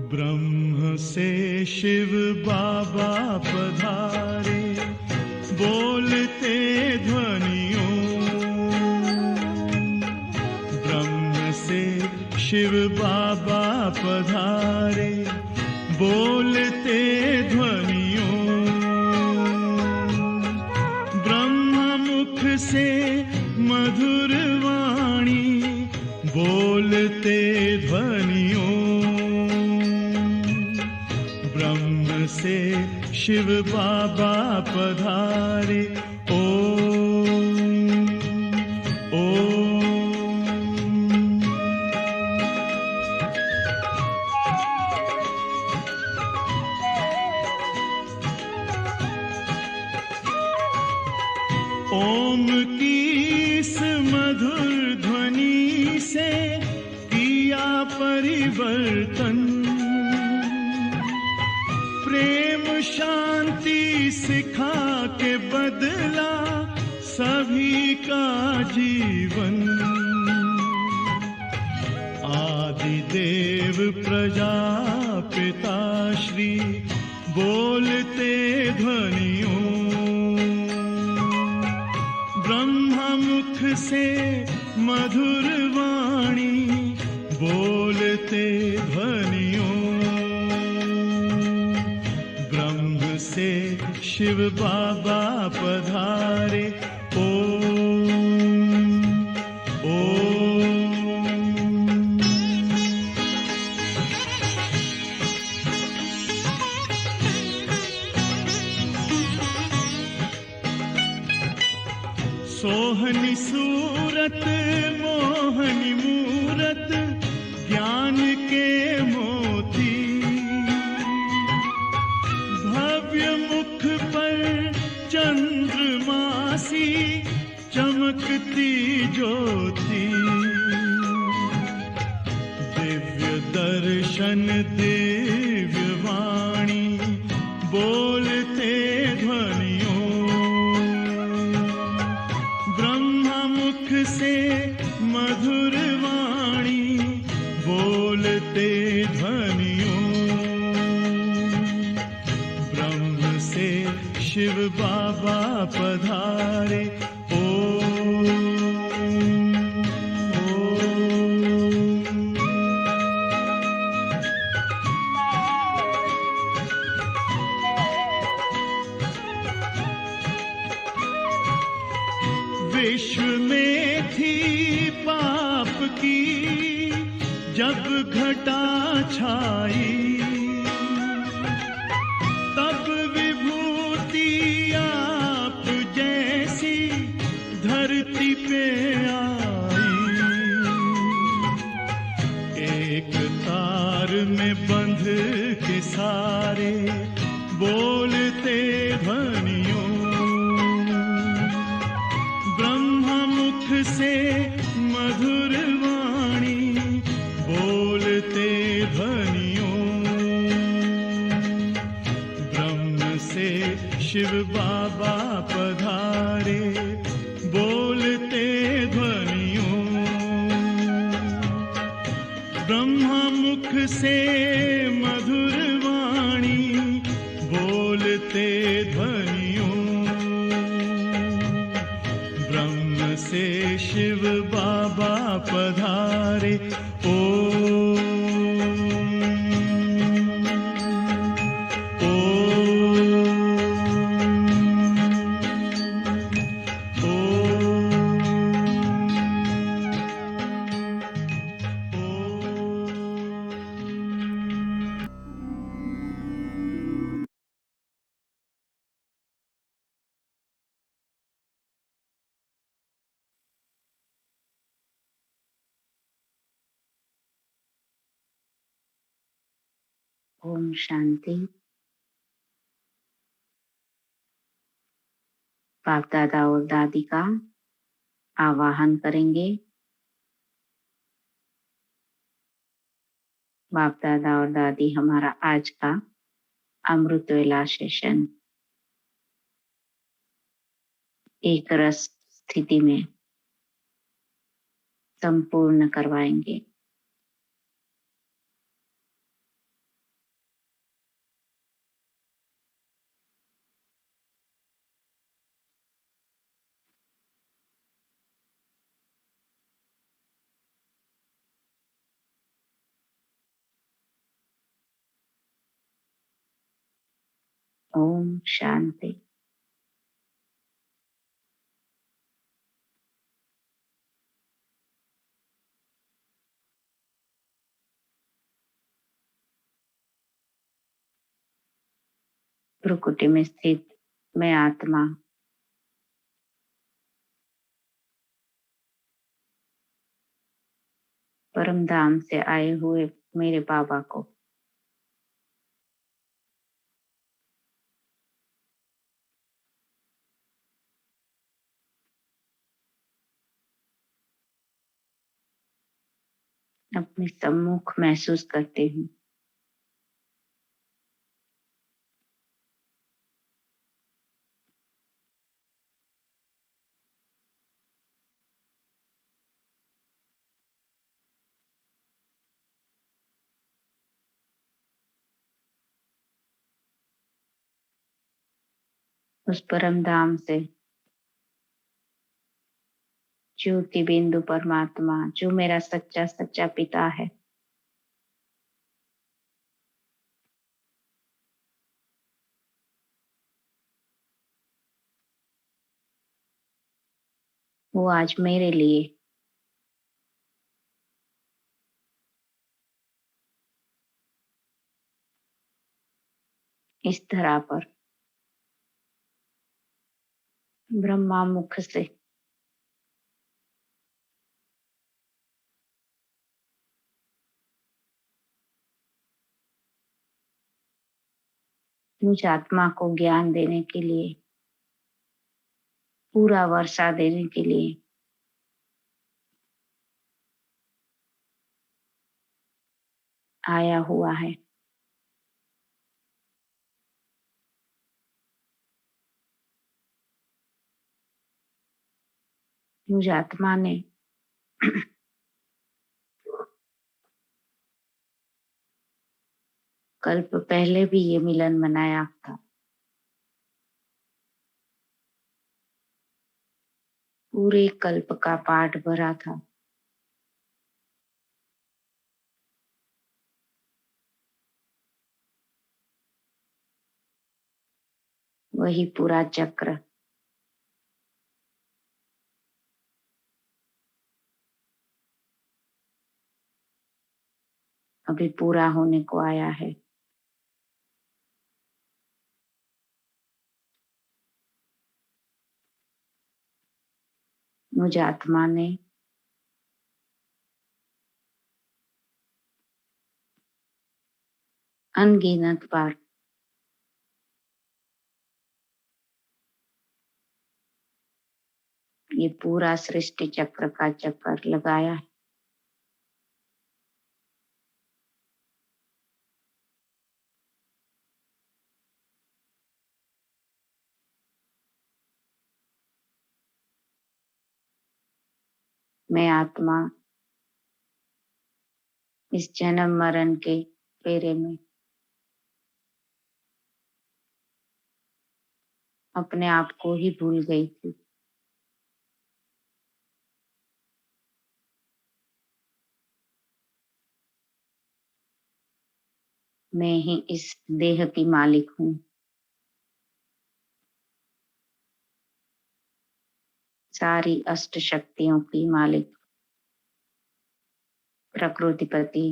ब्रह्म से शिव बाबा पधारे, बोलते ध्वनियों। ब्रह्म से शिव बाबा पधारे, बोलते ध्वनियों। ब्रह्म मुख से मधुर वाणी, बोलते ध्वनियों। ब्रह्म से शिव बाबा पधारे, ओम ओम। ओम की इस मधुर ध्वनि से किया परिवर्तन। प्रेम शांति सिखा के बदला सभी का जीवन। आदि देव प्रजापिता श्री, बोलते ध्वनियों। ब्रह्म मुख से मधुर वाणी, बोलते ध्वनियों। ब्रह्म से शिव बाबा पधारे, ओम ओम। सोहनी सूरत मोहनी मूरत, ज्ञान के मोती। भव्य मुख पर चंद्रमासी, चमकती ज्योति। दिव्य दर्शन दिव्य वाणी, बोलते ध्वनियों। मुख से मधुर वाणी, बोलते ध्वनियों। ब्रह्म से शिव बाबा पधारे, ओम ओम। विश्व में थी पाप की जब घटा छाई, तब विभूति आप जैसी धरती पे आई। एक तार में बंध के सारे, बोलते ध्वनियों। मुख से मधुर वाणी, बोलते ध्वनियों। ब्रह्म से शिव बाबा पधारे, बोलते ध्वनियों। ब्रह्म मुख से मधुर वाणी, बोलते ध्वनियों। से शिव बाबा पधारे, ओम ओम शांति। बाप दादा और दादी का आवाहन करेंगे। बाप दादा और दादी हमारा आज का अमृत वेला सेशन एक रस स्थिति में संपूर्ण करवाएंगे। ओम शांति। भ्रुकुटी में स्थित मैं आत्मा परम धाम से आए हुए मेरे बाबा को अपने सम्मुख महसूस करती हूँ। उस परम धाम से ज्योति बिंदु परमात्मा जो मेरा सच्चा सच्चा पिता है वो आज मेरे लिए इस धरा पर ब्रह्मा मुख से मुझ आत्मा को ज्ञान देने के लिए, पूरा वर्षा देने के लिए आया हुआ है। मुझ आत्मा ने कल्प पहले भी ये मिलन मनाया था। पूरे कल्प का पाठ भरा था। वही पूरा चक्र अभी पूरा होने को आया है। मुझ आत्मा ने अनगिनत बार ये पूरा सृष्टि चक्र का चक्कर लगाया है। मैं आत्मा इस जन्म मरण के फेरे में अपने आप को ही भूल गई थी। मैं ही इस देह की मालिक हूँ। सारी अष्ट शक्तियों की मालिक, प्रकृतिपति,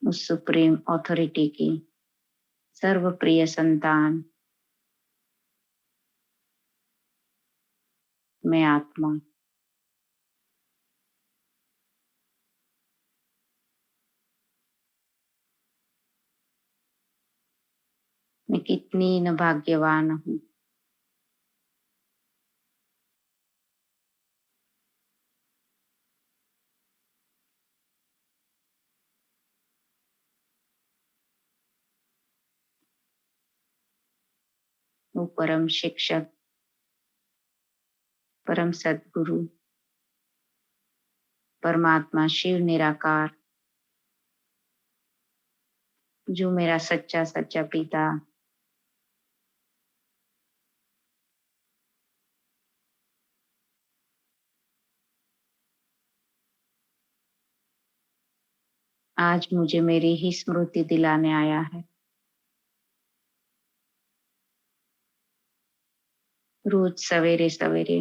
उस सुप्रीम अथॉरिटी की सर्वप्रिय संतान मैं आत्मा। मैं कितनी न भाग्यवान हूँ। वो परम शिक्षक, परम सद्गुरु, परमात्मा शिव निराकार, जो मेरा सच्चा सच्चा पिता, आज मुझे मेरी ही स्मृति दिलाने आया है। रोज सवेरे सवेरे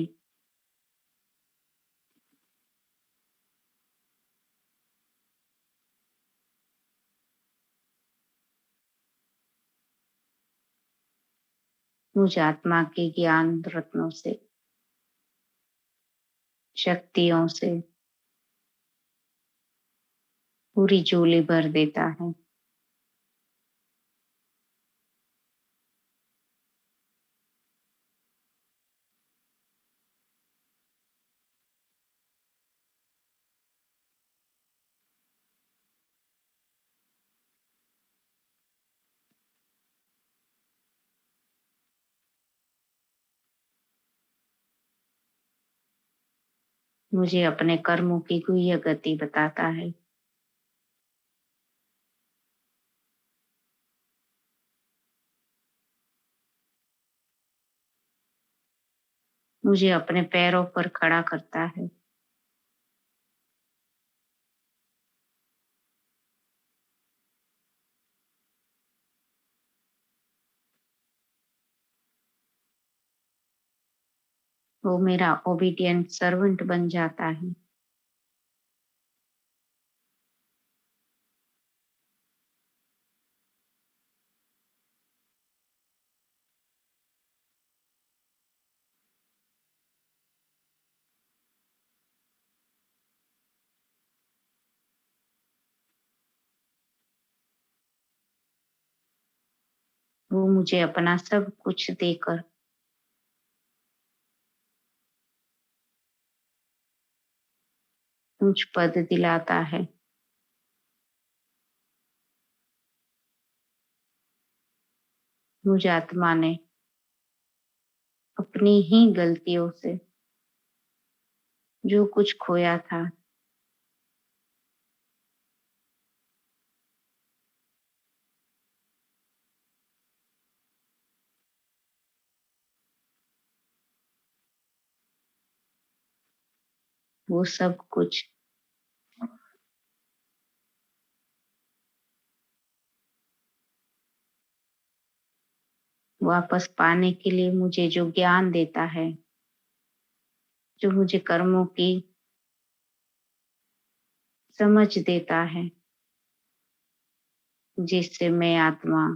मुझ आत्मा के ज्ञान रत्नों से, शक्तियों से पूरी झोली भर देता है। मुझे अपने कर्मों की गुह्य गति बताता है। मुझे अपने पैरों पर खड़ा करता है। वो मेरा ओबीडियंट सर्वेंट बन जाता है। वो मुझे अपना सब कुछ देकर उच्च पद दिलाता है। मुझ आत्मा ने अपनी ही गलतियों से जो कुछ खोया था, वो सब कुछ वापस पाने के लिए मुझे जो ज्ञान देता है, जो मुझे कर्मों की समझ देता है, जिससे मैं आत्मा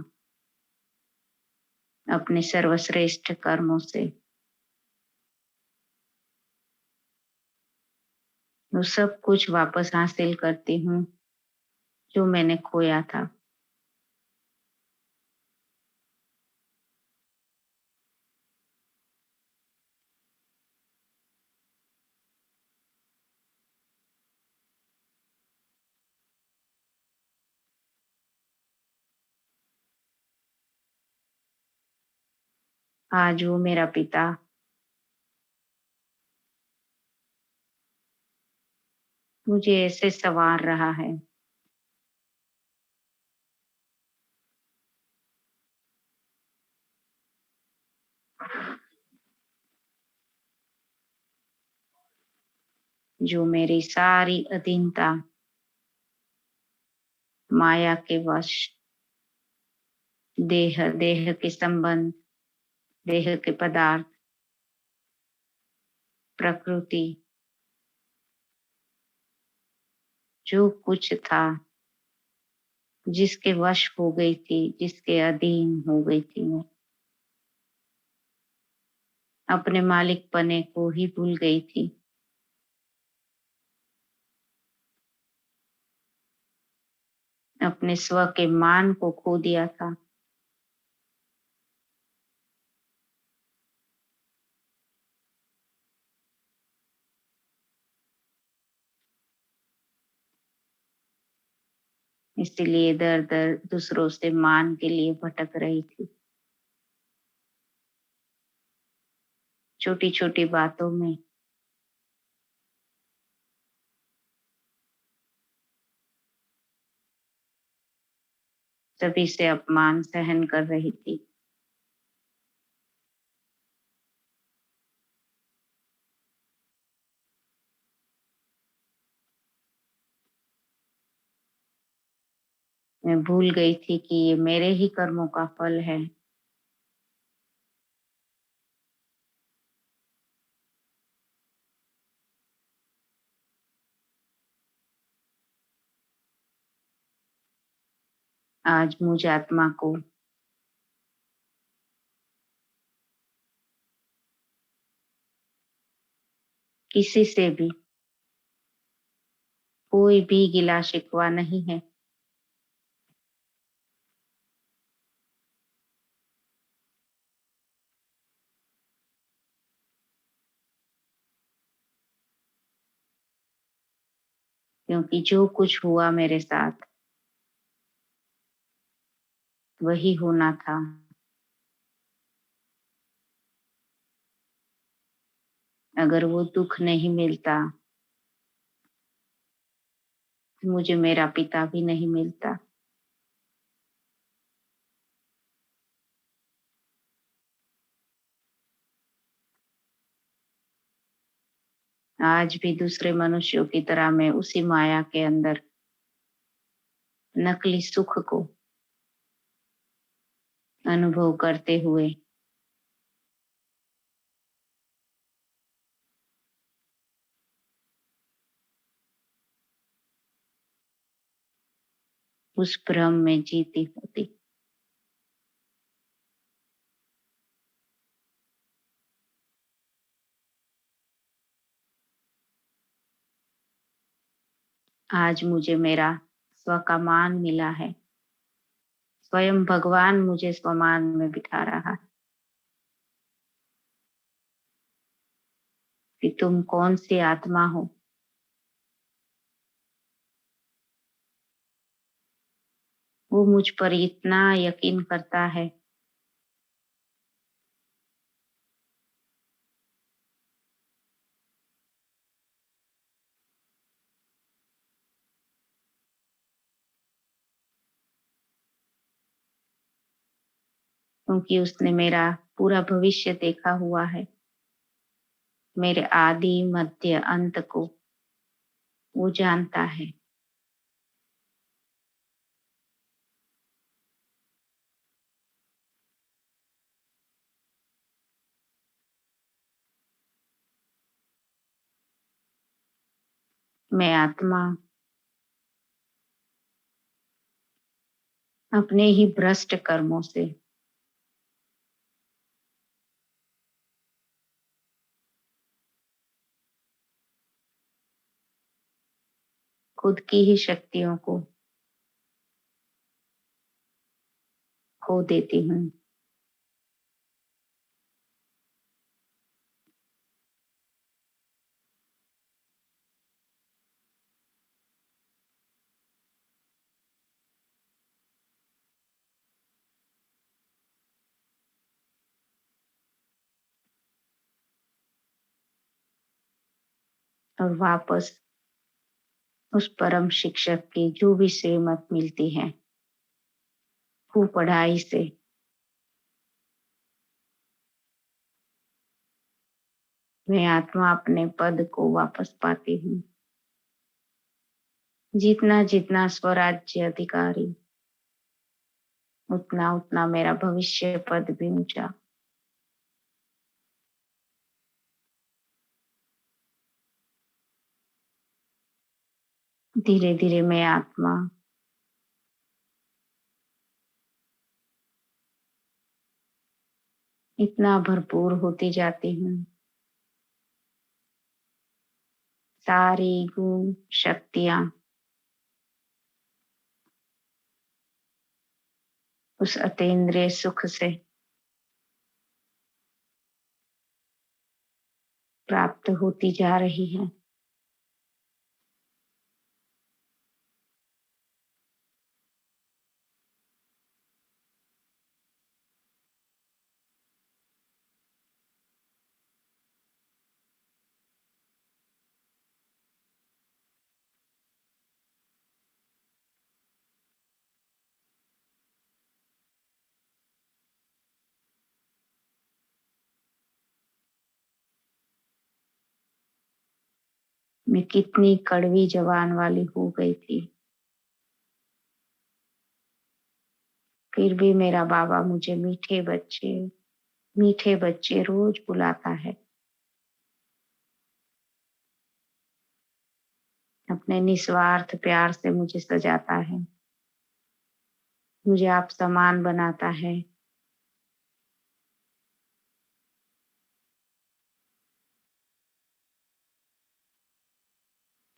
अपने सर्वश्रेष्ठ कर्मों से वो सब कुछ वापस हासिल करती हूँ जो मैंने खोया था। आज वो मेरा पिता मुझे ऐसे संवार रहा है। जो मेरी सारी अधीनता माया के वश, देह देह के संबंध, देह के पदार्थ, प्रकृति, जो कुछ था, जिसके वश हो गई थी, जिसके अधीन हो गई थी, मैं अपने मालिक पने को ही भूल गई थी। अपने स्व के मान को खो दिया था। इसीलिए दर दर दूसरों से मान के लिए भटक रही थी। छोटी छोटी बातों में सभी से अपमान सहन कर रही थी। मैं भूल गई थी कि ये मेरे ही कर्मों का फल है। आज मुझ आत्मा को किसी से भी कोई भी गिला शिकवा नहीं है। क्योंकि जो कुछ हुआ मेरे साथ वही होना था। अगर वो दुख नहीं मिलता तो मुझे मेरा पिता भी नहीं मिलता। आज भी दूसरे मनुष्यों की तरह मैं उसी माया के अंदर नकली सुख को अनुभव करते हुए उस भ्रम में जीती होती। आज मुझे मेरा स्व का मान मिला है। स्वयं भगवान मुझे स्वमान में बिठा रहा है कि तुम कौन सी आत्मा हो। वो मुझ पर इतना यकीन करता है क्योंकि उसने मेरा पूरा भविष्य देखा हुआ है। मेरे आदि मध्य अंत को वो जानता है। मैं आत्मा अपने ही भ्रष्ट कर्मों से खुद की ही शक्तियों को खो देती हूँ। और वापस उस परम शिक्षक की जो भी श्रीमत मिलती है वो पढ़ाई से मैं आत्मा अपने पद को वापस पाती हूँ। जितना जितना स्वराज्य अधिकारी उतना उतना मेरा भविष्य पद भी ऊंचा। धीरे धीरे मैं आत्मा इतना भरपूर होती जाती हूँ। सारी गुण शक्तियां उस अतीन्द्रिय सुख से प्राप्त होती जा रही है। मैं कितनी कड़वी जबान वाली हो गई थी, फिर भी मेरा बाबा मुझे मीठे बच्चे रोज बुलाता है। अपने निस्वार्थ प्यार से मुझे सजाता है, मुझे आप समान बनाता है।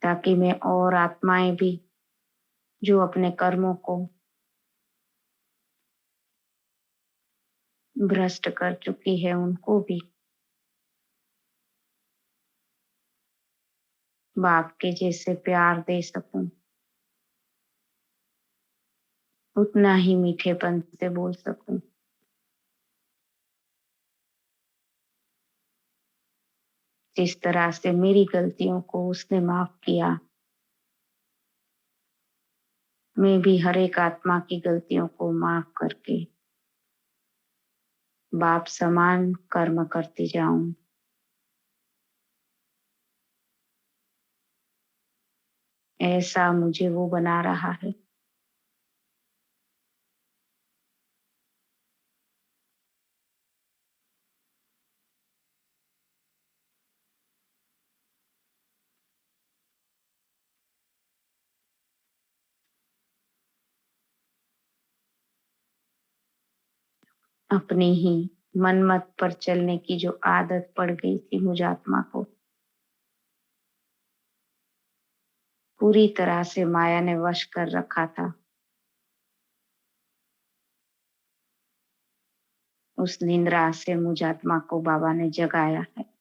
ताकि मैं और आत्माएं भी जो अपने कर्मों को भ्रष्ट कर चुकी है, उनको भी बाप के जैसे प्यार दे सकूं, उतना ही मीठेपन से बोल सकूं। जिस तरह से मेरी गलतियों को उसने माफ किया, मैं भी हर एक आत्मा की गलतियों को माफ करके बाप समान कर्म करती जाऊं। ऐसा मुझे वो बना रहा है। अपनी ही मनमत पर चलने की जो आदत पड़ गई थी मुझ आत्मा को, पूरी तरह से माया ने वश कर रखा था। उस निंद्रा से मुझ आत्मा को बाबा ने जगाया है।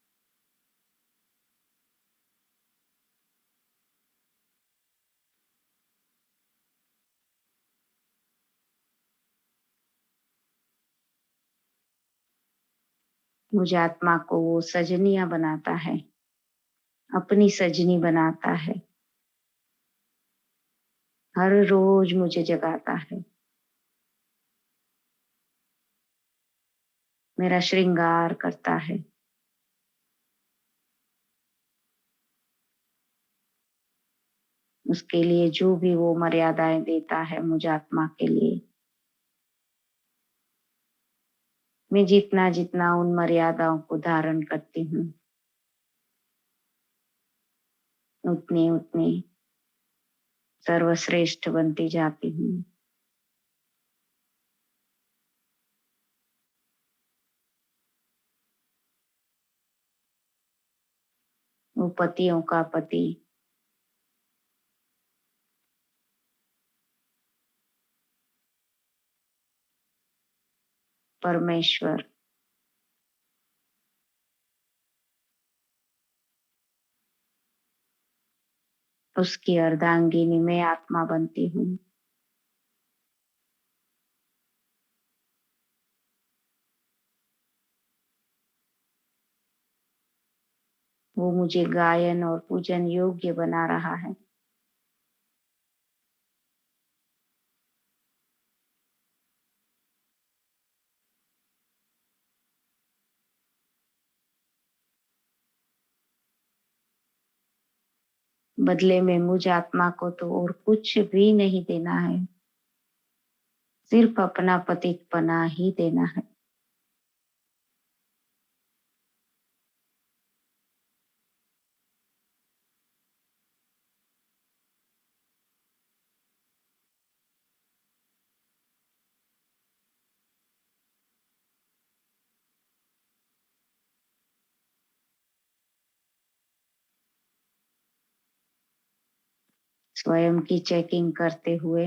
मुझ आत्मा को वो सजनिया बनाता है, अपनी सजनी बनाता है। हर रोज मुझे जगाता है, मेरा श्रृंगार करता है। उसके लिए जो भी वो मर्यादाएं देता है मुझ आत्मा के लिए, मैं जितना जितना उन मर्यादाओं को धारण करती हूँ, उतनी उतनी सर्वश्रेष्ठ बनती जाती हूँ। वो पतियों का पति, परमेश्वर, उसकी अर्धांगिनी में आत्मा बनती हूँ। वो मुझे गायन और पूजन योग्य बना रहा है। बदले में मुझ आत्मा को तो और कुछ भी नहीं देना है, सिर्फ अपना पतितपना ही देना है। स्वयं की चेकिंग करते हुए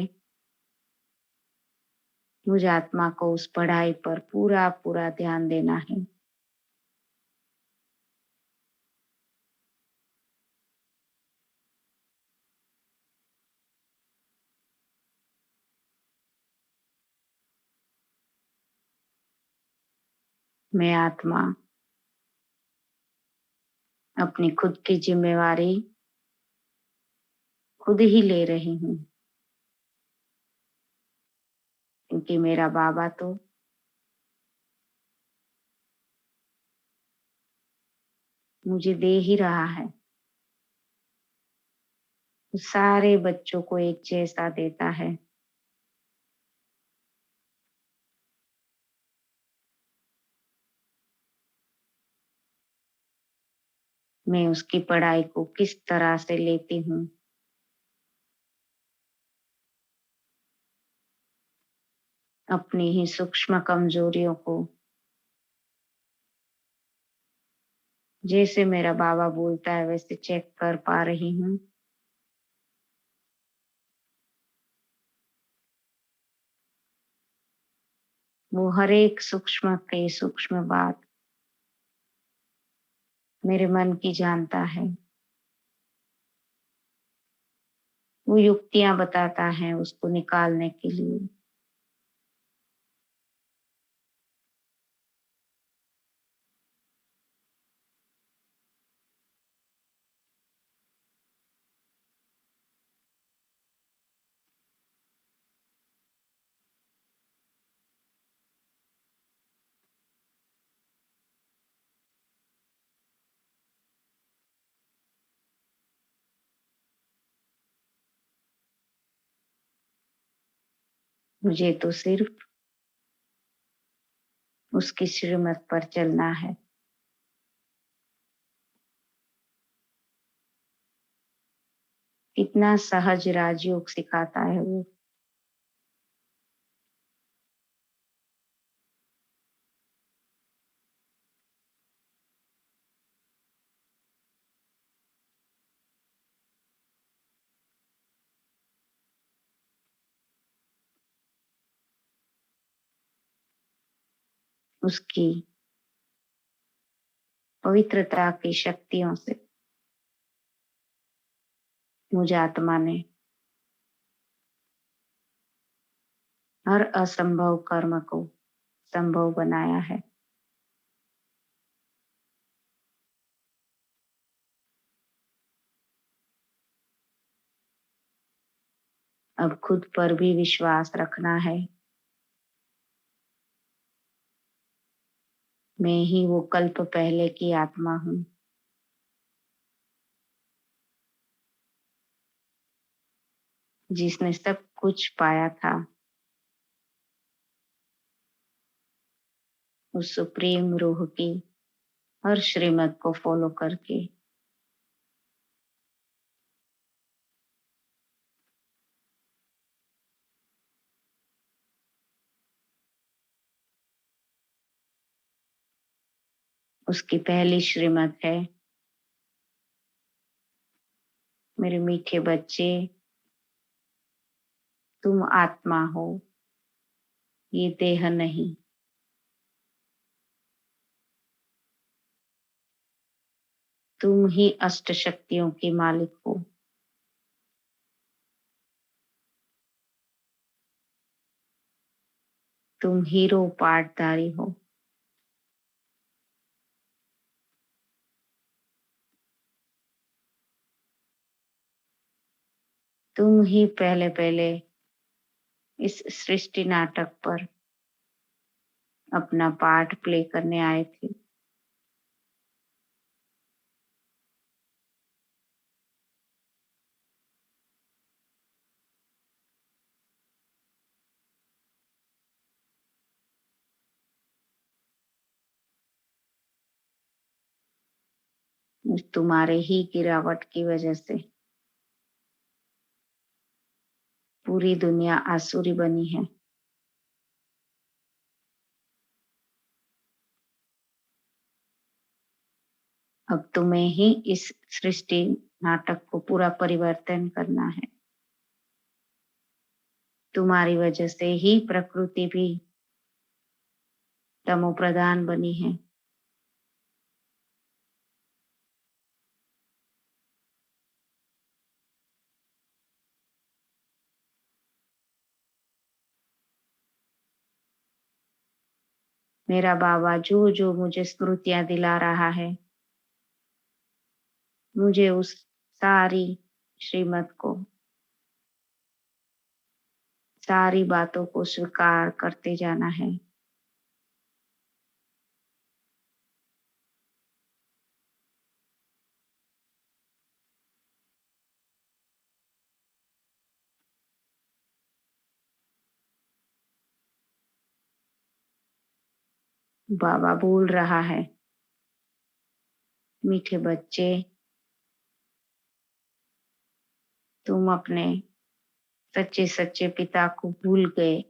मुझ आत्मा को उस पढ़ाई पर पूरा पूरा ध्यान देना है। मैं आत्मा अपनी खुद की जिम्मेवारी खुद ही ले रही हूँ, क्योंकि मेरा बाबा तो मुझे दे ही रहा है। सारे बच्चों को एक जैसा देता है। मैं उसकी पढ़ाई को किस तरह से लेती हूँ, अपनी ही सूक्ष्म कमजोरियों को, जैसे मेरा बाबा बोलता है वैसे चेक कर पा रही हूँ। वो हर एक सूक्ष्म के सूक्ष्म बात मेरे मन की जानता है। वो युक्तियां बताता है उसको निकालने के लिए। मुझे तो सिर्फ उसकी श्रीमत पर चलना है। कितना सहज राजयोग सिखाता है वो। उसकी पवित्रता की शक्तियों से मुझ आत्मा ने हर असंभव कर्म को संभव बनाया है। अब खुद पर भी विश्वास रखना है। मैं ही वो कल्प पहले की आत्मा हूँ, जिसने सब कुछ पाया था उस सुप्रीम रूह की हर श्रीमत को फॉलो करके। उसकी पहली श्रीमत है, मेरे मीठे बच्चे, तुम आत्मा हो, ये देह नहीं। तुम ही अष्ट शक्तियों के मालिक हो। तुम हीरो पाठधारी हो। तुम ही पहले पहले इस सृष्टि नाटक पर अपना पार्ट प्ले करने आए थे। तुम्हारे ही गिरावट की वजह से पूरी दुनिया आसुरी बनी है। अब तुम्हें ही इस सृष्टि नाटक को पूरा परिवर्तन करना है। तुम्हारी वजह से ही प्रकृति भी तमो प्रधान बनी है। मेरा बाबा जो जो मुझे स्मृतियां दिला रहा है, मुझे उस सारी श्रीमत को, सारी बातों को स्वीकार करते जाना है। बाबा बोल रहा है, मीठे बच्चे, तुम अपने सच्चे सच्चे पिता को भूल गए,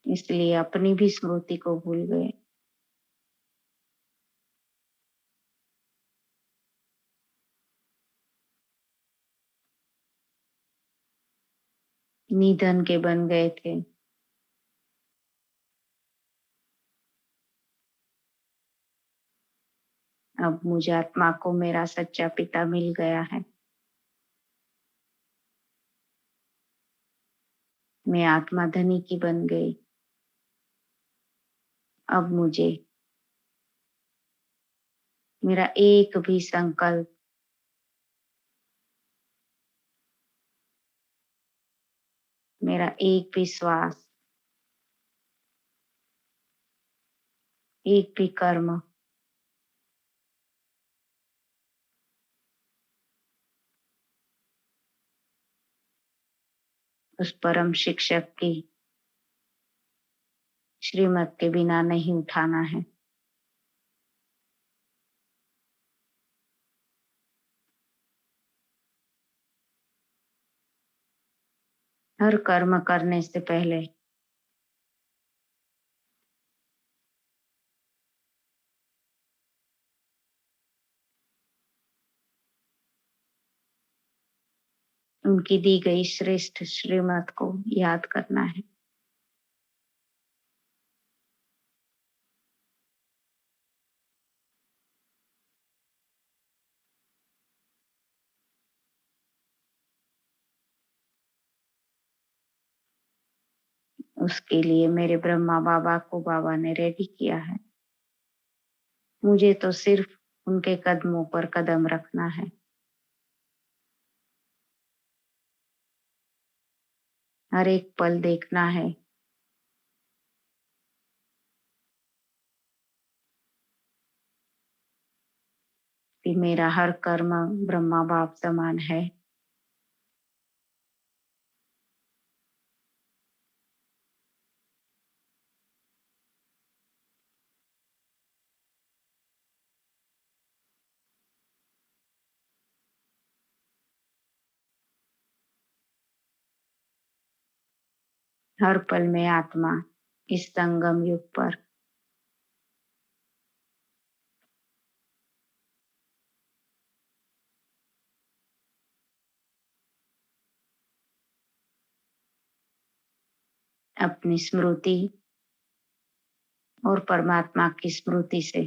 इसलिए अपनी भी स्मृति को भूल गए। निधन के बन गए थे। अब मुझे आत्मा को मेरा सच्चा पिता मिल गया है। मैं आत्मा धनी की बन गई। अब मुझे मेरा एक भी संकल्प, मेरा एक भी श्वास, एक भी कर्म उस परम शिक्षक की श्रीमत के बिना नहीं उठाना है। हर कर्म करने से पहले उनकी दी गई श्रेष्ठ श्रीमत को याद करना है। उसके लिए मेरे ब्रह्मा बाबा को बाबा ने रेडी किया है। मुझे तो सिर्फ उनके कदमों पर कदम रखना है। हर एक पल देखना है कि मेरा हर कर्म ब्रह्मा बाप समान है। हर पल में आत्मा इस संगम युग पर अपनी स्मृति और परमात्मा की स्मृति से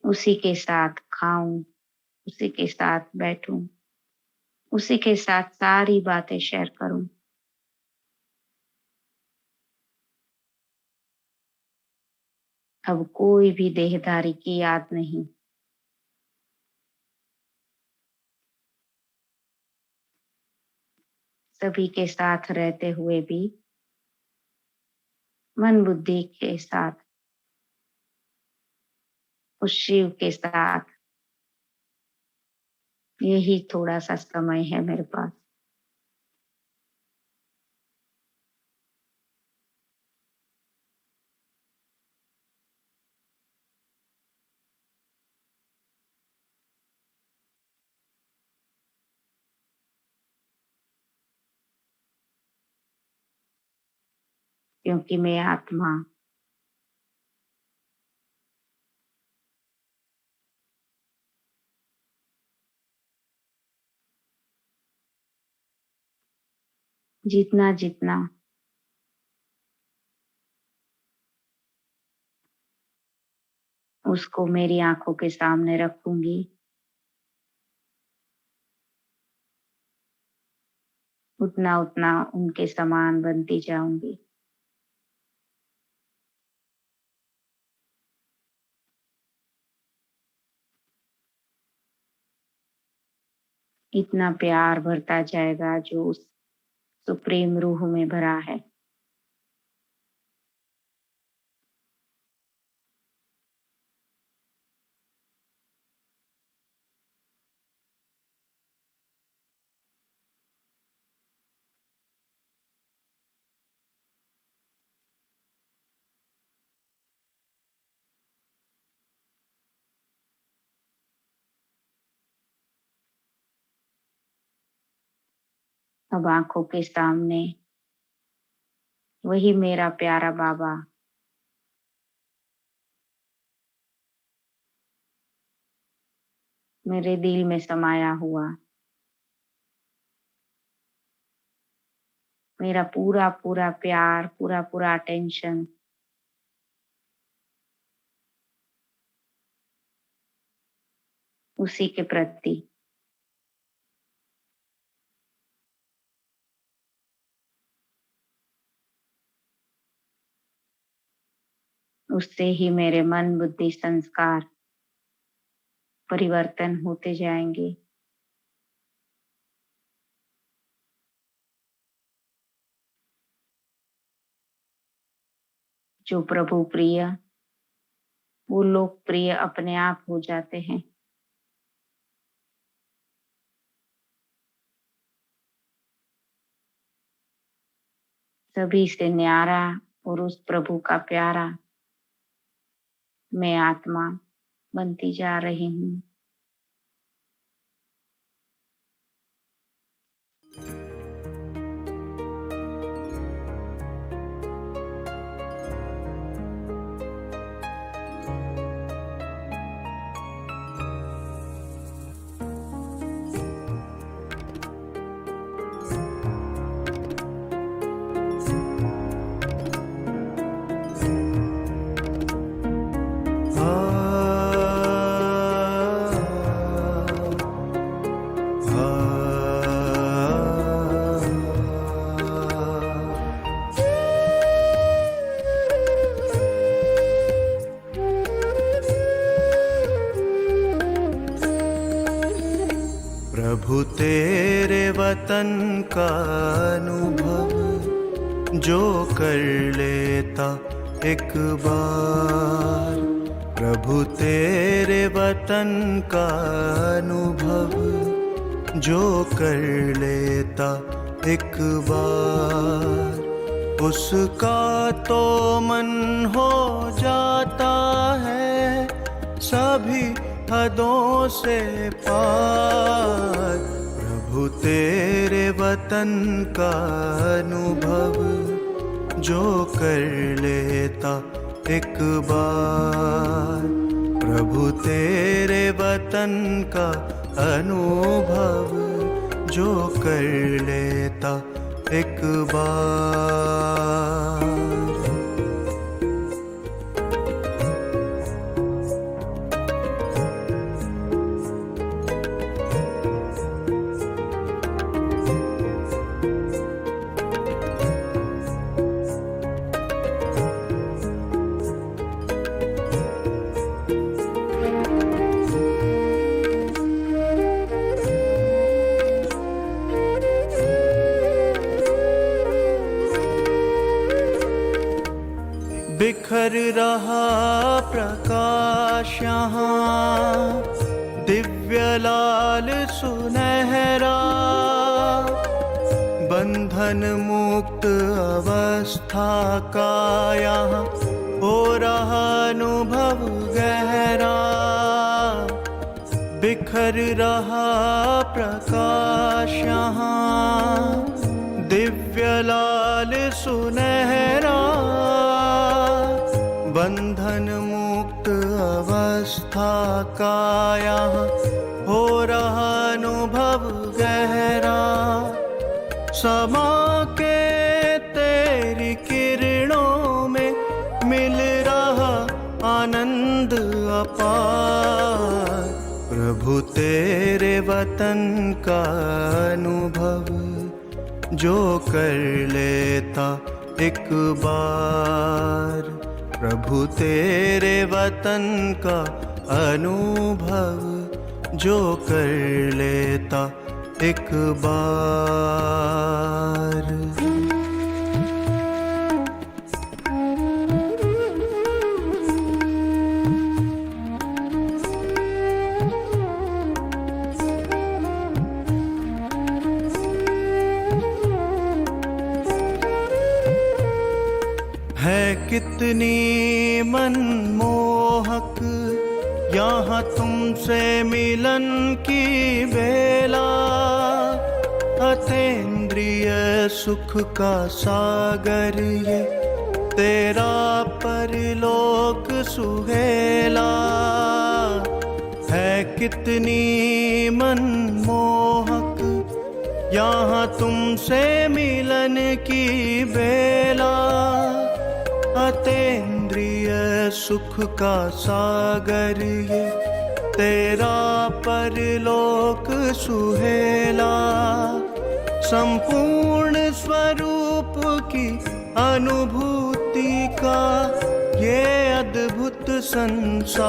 उसी के साथ खाऊं, उसी के साथ बैठूं, उसी के साथ सारी बातें शेयर करूं। अब कोई भी देहधारी की याद नहीं। सभी के साथ रहते हुए भी मन बुद्धि के साथ उस शिव के साथ, यही थोड़ा सा समय है मेरे पास। क्योंकि मैं आत्मा जितना जितना उसको मेरी आंखों के सामने रखूंगी, उतना उतना उनके समान बनती जाऊंगी। इतना प्यार भरता जाएगा जो उस सुप्रीम रूह में भरा है। अब आंखों के सामने वही मेरा प्यारा बाबा मेरे दिल में समाया हुआ, मेरा पूरा पूरा प्यार, पूरा पूरा अटेंशन उसी के प्रति। उससे ही मेरे मन, बुद्धि, संस्कार परिवर्तन होते जाएंगे। जो प्रभु प्रिय, वो लोकप्रिय अपने आप हो जाते हैं। सभी से न्यारा और उस प्रभु का प्यारा मैं आत्मा बनती जा रही हूँ। प्रभु तेरे वतन का अनुभव जो कर लेता एक बार, प्रभु तेरे वतन का अनुभव जो कर लेता एक बार, उसका तो मन हो जाता है सभी हदों से पार। प्रभु तेरे वतन का अनुभव जो कर लेता एक बार, प्रभु तेरे वतन का अनुभव जो कर लेता एक बार। बिखर रहा प्रकाश यहाँ दिव्य लाल सुनहरा, बंधन मुक्त अवस्था का यहाँ हो रहा अनुभव गहरा। बिखर रहा प्रकाश यहाँ दिव्य लाल सुनहरा, बंधन मुक्त अवस्था का यहाँ हो रहा अनुभव गहरा। समा के तेरी किरणों में मिल रहा आनंद अपार, प्रभु तेरे वतन का अनुभव जो कर लेता एक बार, प्रभु तेरे वतन का अनुभव जो कर लेता एक बार। है कितनी मनमोहक यहाँ तुमसे मिलन की बेला, अतीन्द्रिय सुख का सागर ये, तेरा परलोक सुहेला। है कितनी मनमोहक यहाँ तुमसे मिलन की बेला। अतीन्द्रिय सुख का सागर ये, तेरा परलोक सुहेला। संपूर्ण स्वरूप की अनुभूति का ये अद्भुत संसार।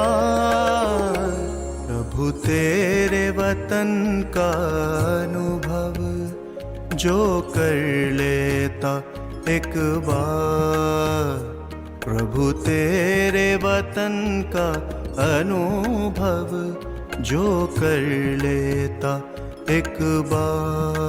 प्रभु तेरे वतन का अनुभव जो कर लेता एक बार। प्रभु तेरे वतन का अनुभव जो कर लेता एक बार।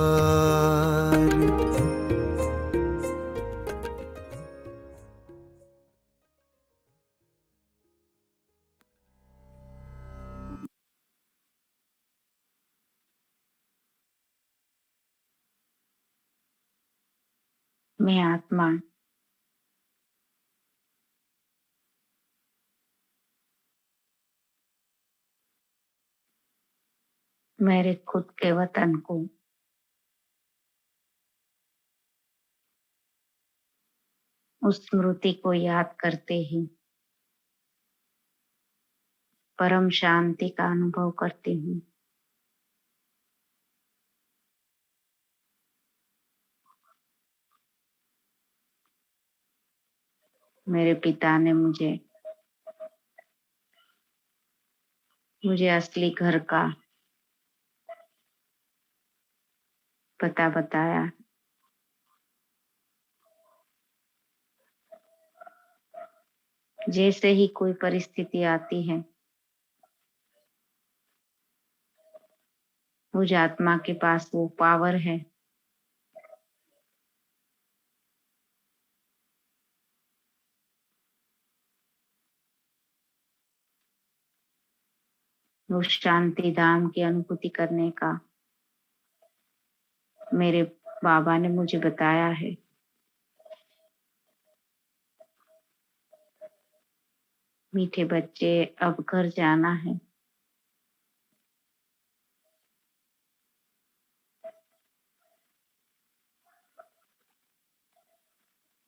मैं आत्मा मेरे खुद के वतन को उस स्मृति को याद करते ही परम शांति का अनुभव करती हूँ। मेरे पिता ने मुझे असली घर का पता बताया। जैसे ही कोई परिस्थिति आती है, मुझ आत्मा के पास वो पावर है उस शांति धाम की अनुभूति करने का। मेरे बाबा ने मुझे बताया है। मीठे बच्चे, अब घर जाना है।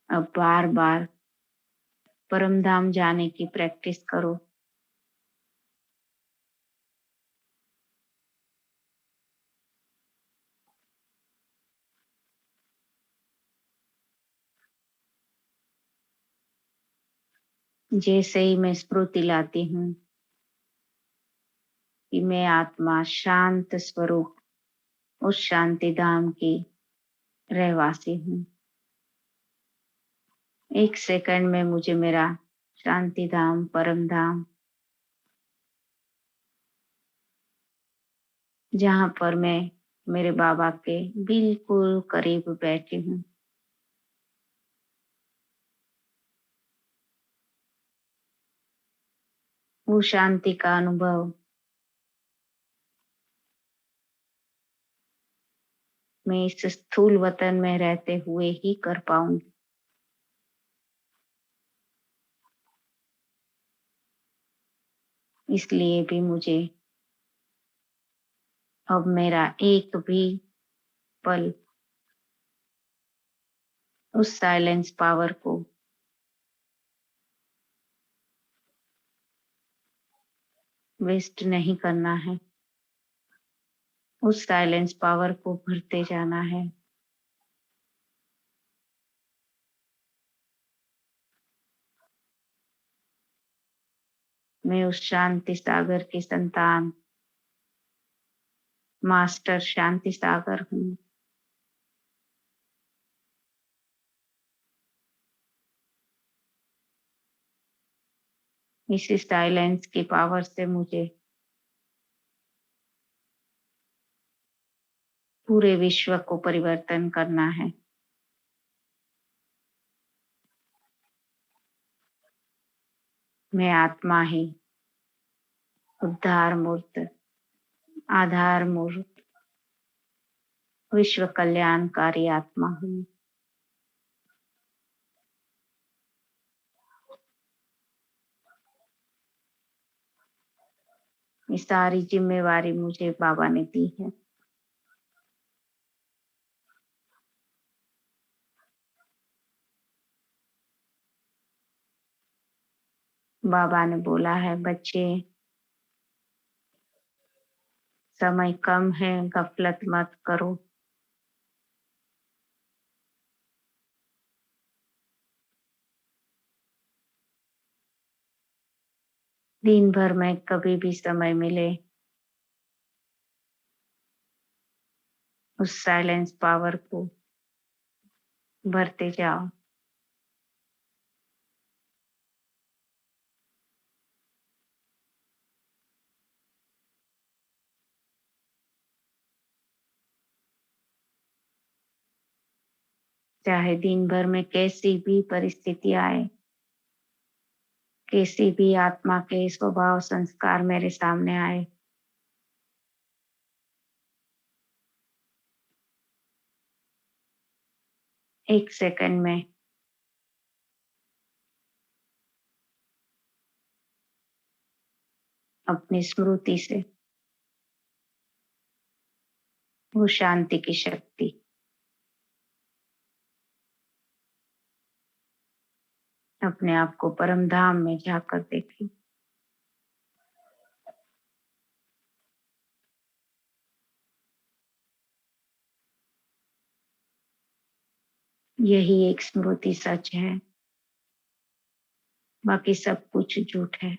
अब बार बार परम धाम जाने की प्रैक्टिस करो। जैसे ही मैं स्मृति लाती हूँ कि मैं आत्मा शांत स्वरूप उस शांति धाम की रहवासी हूँ, एक सेकंड में मुझे मेरा शांति धाम, परम धाम, जहाँ पर मैं मेरे बाबा के बिल्कुल करीब बैठी हूँ, वो शांति का अनुभव मैं इस स्थूल वतन में रहते हुए ही कर पाऊंगी। इसलिए भी मुझे अब मेरा एक भी पल उस साइलेंस पावर को वेस्ट नहीं करना है। उस साइलेंस पावर को भरते जाना है। मैं उस शांति सागर की संतान, मास्टर शांति सागर हूँ। इसी साइलेंस की पावर से मुझे पूरे विश्व को परिवर्तन करना है। मैं आत्मा ही उद्धार मूर्त, आधार मूर्त, विश्व कल्याणकारी आत्मा हूँ। ये सारी जिम्मेवारी मुझे बाबा ने दी है। बाबा ने बोला है, बच्चे समय कम है, गफलत मत करो। दिन भर में कभी भी समय मिले, उस साइलेंस पावर को भरते जाओ। चाहे दिन भर में कैसी भी परिस्थिति आए, कैसी भी आत्मा के स्वभाव संस्कार मेरे सामने आए, एक सेकंड में अपनी स्मृति से वो शांति की शक्ति अपने आप को परम धाम में जाकर देखी। यही एक स्मृति सच है, बाकी सब कुछ झूठ है।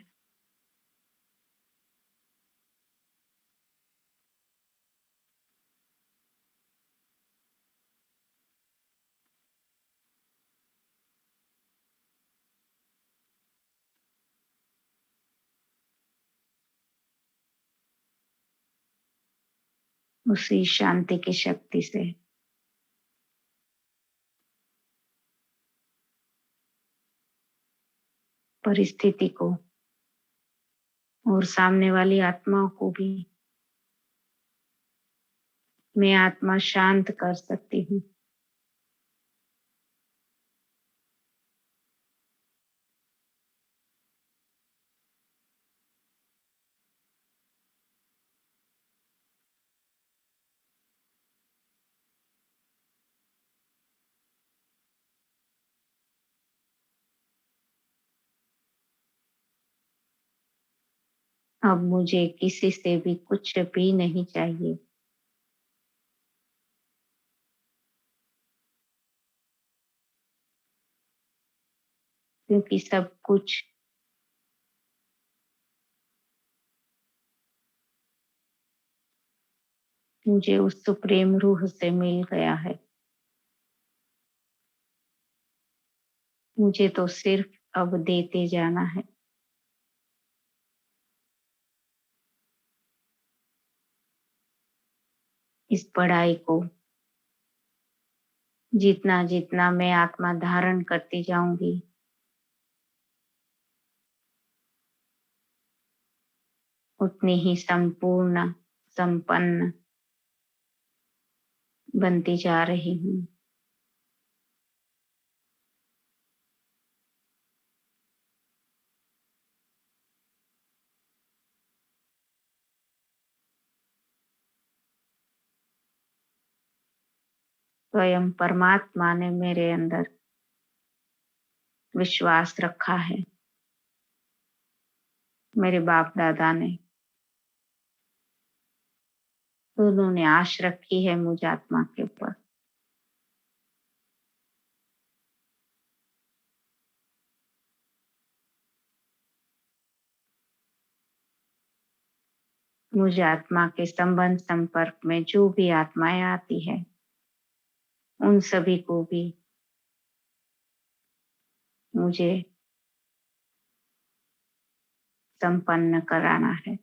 उसी शांति की शक्ति से परिस्थिति को और सामने वाली आत्माओं को भी मैं आत्मा शांत कर सकती हूँ। अब मुझे किसी से भी कुछ भी नहीं चाहिए, क्योंकि सब कुछ मुझे उस सुप्रीम रूह से मिल गया है। मुझे तो सिर्फ अब देते जाना है। इस पढ़ाई को जितना जितना मैं आत्मा धारण करती जाऊंगी, उतनी ही संपूर्ण संपन्न बनती जा रही हूँ। स्वयं परमात्मा ने मेरे अंदर विश्वास रखा है। मेरे बाप दादा ने, उन्होंने आश रखी है मुझ आत्मा के ऊपर। मुझ आत्मा के संबंध संपर्क में जो भी आत्माएं आती है, उन सभी को भी मुझे संपन्न कराना है।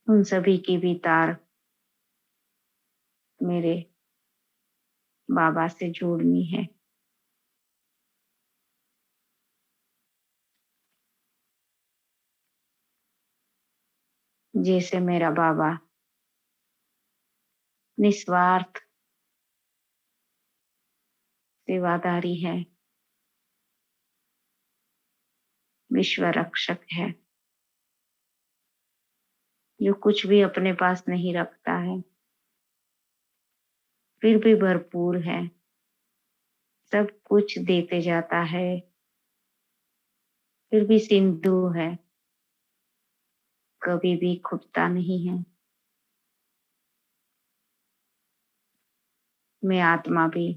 उन सभी की भी तार मेरे बाबा से जोड़नी है। जैसे मेरा बाबा निस्वार्थ सेवादारी है, विश्व रक्षक है, जो कुछ भी अपने पास नहीं रखता है, फिर भी भरपूर है, सब कुछ देते जाता है, फिर भी सिंधु है, कभी भी खुटता नहीं है। मैं आत्मा भी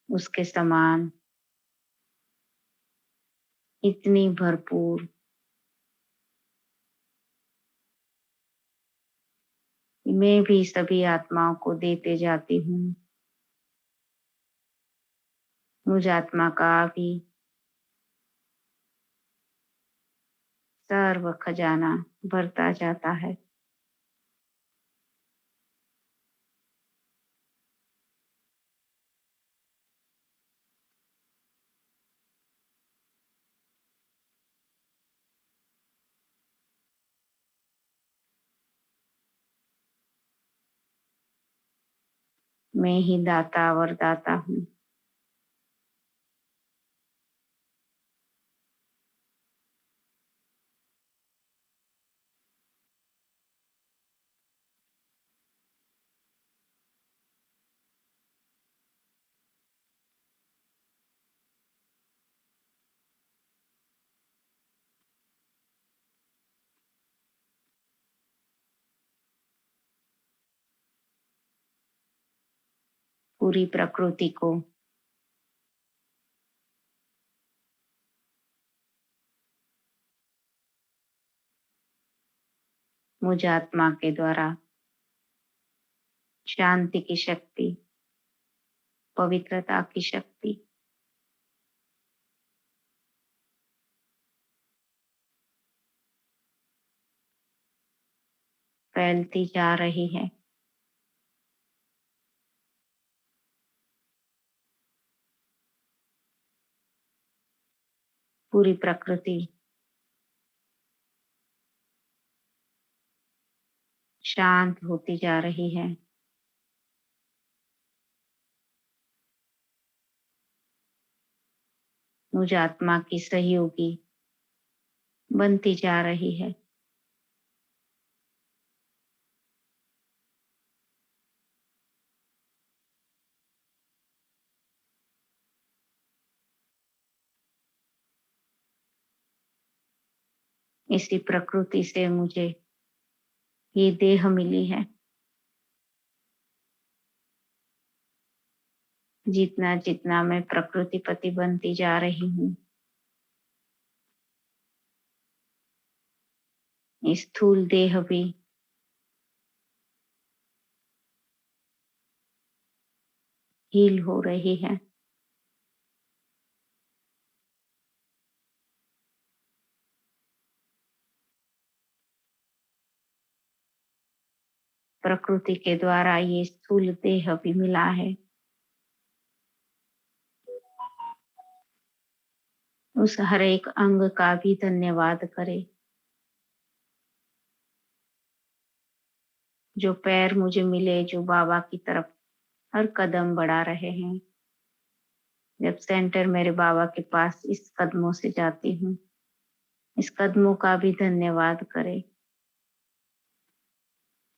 उसके समान इतनी भरपूर, मैं भी सभी आत्माओं को देते जाती हूँ। मुझ आत्मा का भी सर्व खजाना भरता जाता है। मैं ही दाता वरदाता हूँ। पूरी प्रकृति को मुझ आत्मा के द्वारा शांति की शक्ति, पवित्रता की शक्ति फैलती जा रही है। पूरी प्रकृति शांत होती जा रही है। मुझ आत्मा की सहयोगी बनती जा रही है। इसी प्रकृति से मुझे ये देह मिली है। जितना जितना मैं प्रकृतिपति बनती जा रही हूँ, स्थूल देह भी हील हो रही है। प्रकृति के द्वारा ये स्थूल देह भी मिला है। उस हर एक अंग का भी धन्यवाद करें। जो पैर मुझे मिले, जो बाबा की तरफ हर कदम बढ़ा रहे हैं। जब सेंटर मेरे बाबा के पास इस कदमों से जाती हूँ, इस कदमों का भी धन्यवाद करें।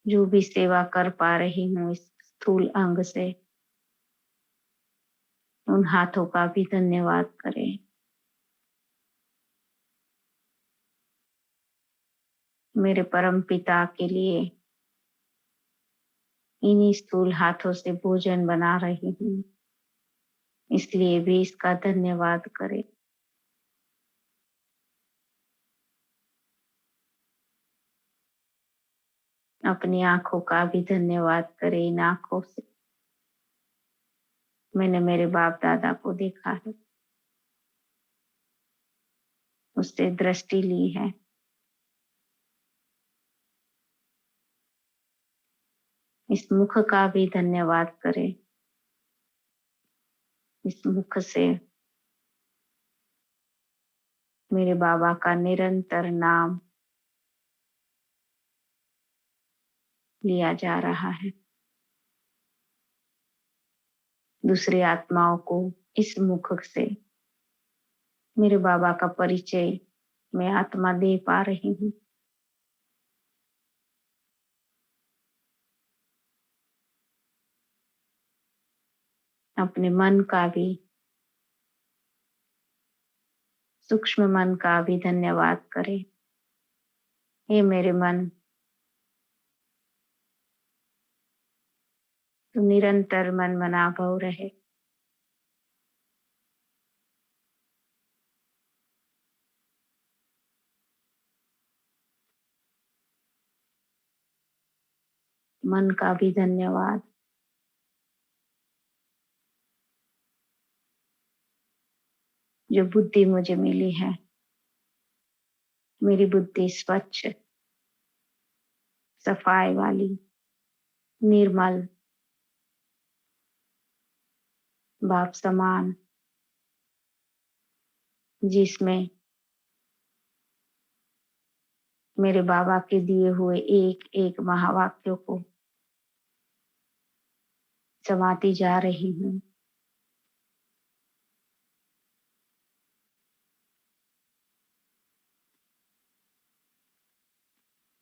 जो भी सेवा कर पा रही हूँ इस स्थूल अंग से, उन हाथों का भी धन्यवाद करें। मेरे परम पिता के लिए इन्हीं स्थूल हाथों से भोजन बना रही हूँ, इसलिए भी इसका धन्यवाद करें। अपनी आंखों का भी धन्यवाद करें। इन आंखों से मैंने मेरे बाप दादा को देखा है, उससे दृष्टि ली है। इस मुख का भी धन्यवाद करें। इस मुख से मेरे बाबा का निरंतर नाम लिया जा रहा है। दूसरी आत्माओं को इस मुख से मेरे बाबा का परिचय मैं आत्मा दे पा रही हूँ। अपने मन का भी, सूक्ष्म मन का भी धन्यवाद करें। हे मेरे मन, तू निरंतर मन मना भाव रहे। मन का भी धन्यवाद। जो बुद्धि मुझे मिली है, मेरी बुद्धि स्वच्छ, सफाई वाली, निर्मल, बाप समान, जिसमें मेरे बाबा के दिए हुए एक एक महावाक्यों को समाती जा रही हूँ।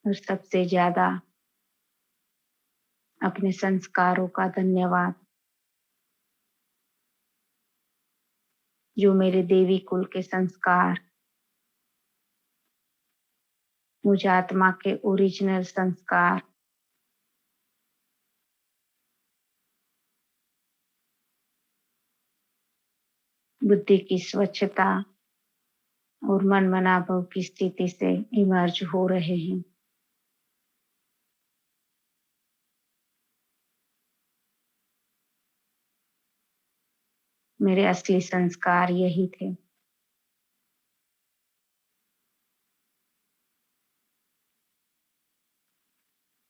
और सबसे ज्यादा अपने संस्कारों का धन्यवाद, जो मेरे देवी कुल के संस्कार, मुझ आत्मा के ओरिजिनल संस्कार, बुद्धि की स्वच्छता और मन मनाभाव की स्थिति से इमर्ज हो रहे हैं। मेरे असली संस्कार यही थे।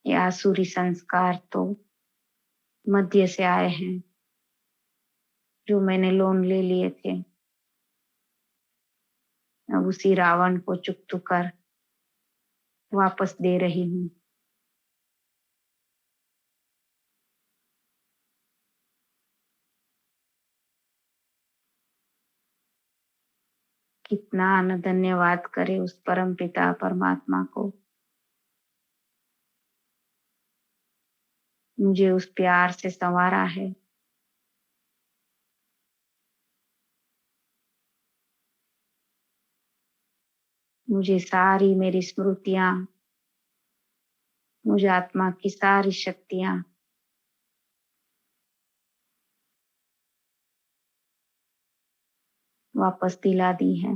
ये आसुरी संस्कार तो मध्य से आए हैं, जो मैंने लोन ले लिए थे। अब उसी रावण को चुप कर वापस दे रही हूँ। कितना न धन्यवाद करे उस परम पिता परमात्मा को, मुझे उस प्यार से संवारा है। मुझे सारी मेरी स्मृतियां, मुझे आत्मा की सारी शक्तियां वापस दिला दी हैं।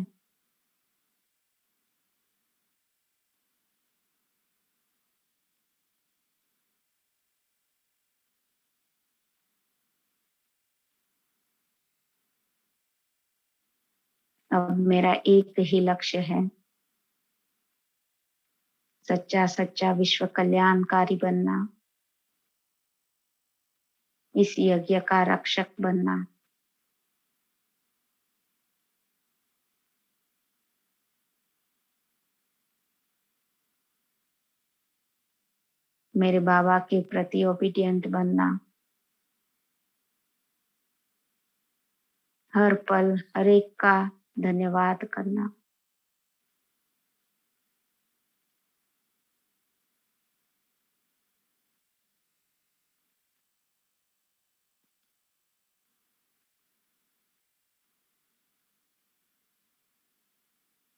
अब मेरा एक ही लक्ष्य है, सच्चा सच्चा विश्व कल्याणकारी बनना, इस यज्ञ का रक्षक बनना। मेरे बाबा के प्रति ओबीडिएंट बनना, हर पल हर एक का धन्यवाद करना।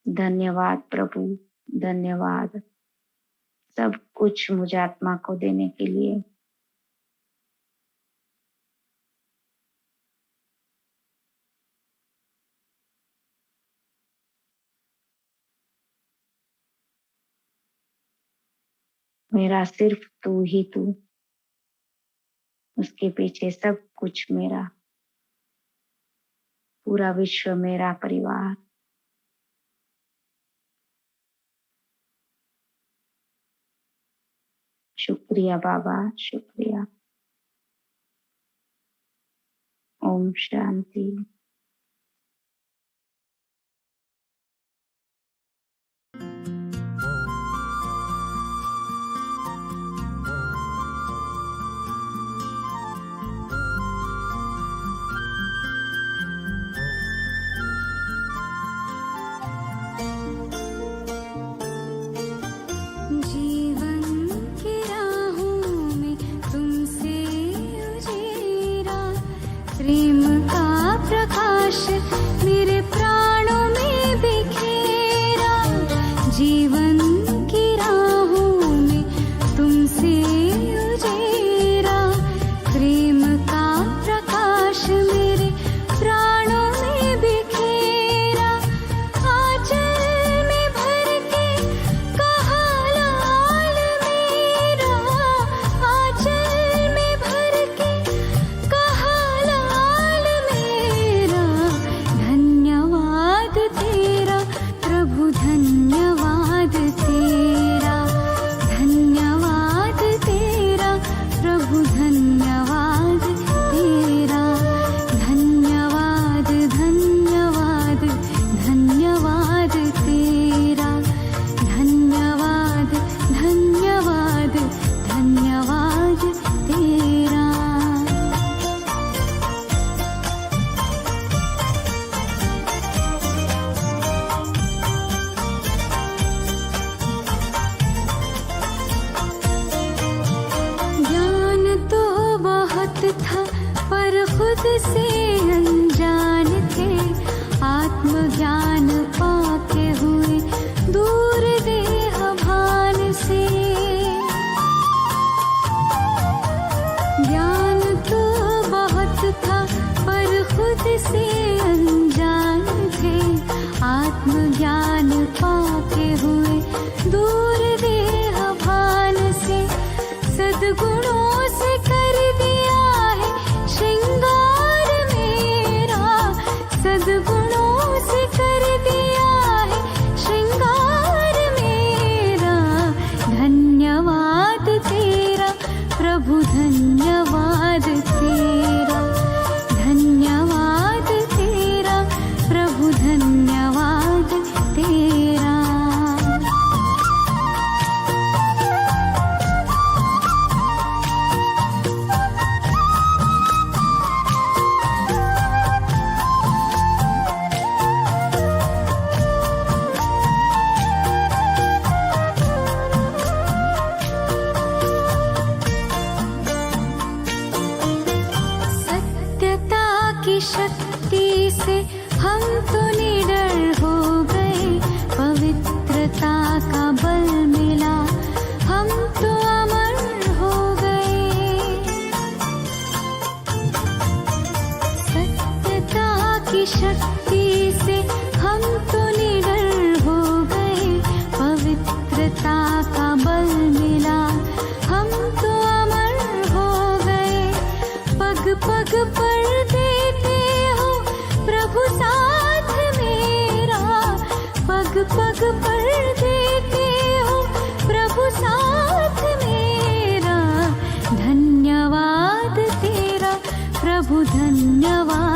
धन्यवाद प्रभु, धन्यवाद सब कुछ मुझे आत्मा को देने के लिए। मेरा सिर्फ तू ही तू, उसके पीछे सब कुछ मेरा, पूरा विश्व मेरा परिवार। शुक्रिया बाबा, शुक्रिया। ओम शांति। आत्मज्ञान पाके हुए दूर देह भान से। ज्ञान तो बहुत था पर खुद से अनजान थे। आत्मज्ञान पाके हुए दूर देह भान से। सद्गुणों से कर दिया है श्रृंगार मेरा। सद्गुणों से कर दिया है श्रृंगार मेरा। धन्यवाद तेरा प्रभु, धन्यवाद तेरा। धन्यवाद तेरा प्रभु, धन्यवाद तेरा। सत्यता की शक्ति से हम तो निडर हो गए। पवित्रता का बल मिला, हम तो अमर हो गए। सत्यता की शक्ति से हम तो निडर हो गए। पवित्रता का बल मिला, हम तो अमर हो गए। पग पग पर देते हो प्रभु साथ मेरा। पग पग पर देते हो प्रभु साथ मेरा। धन्यवाद तेरा प्रभु, धन्यवाद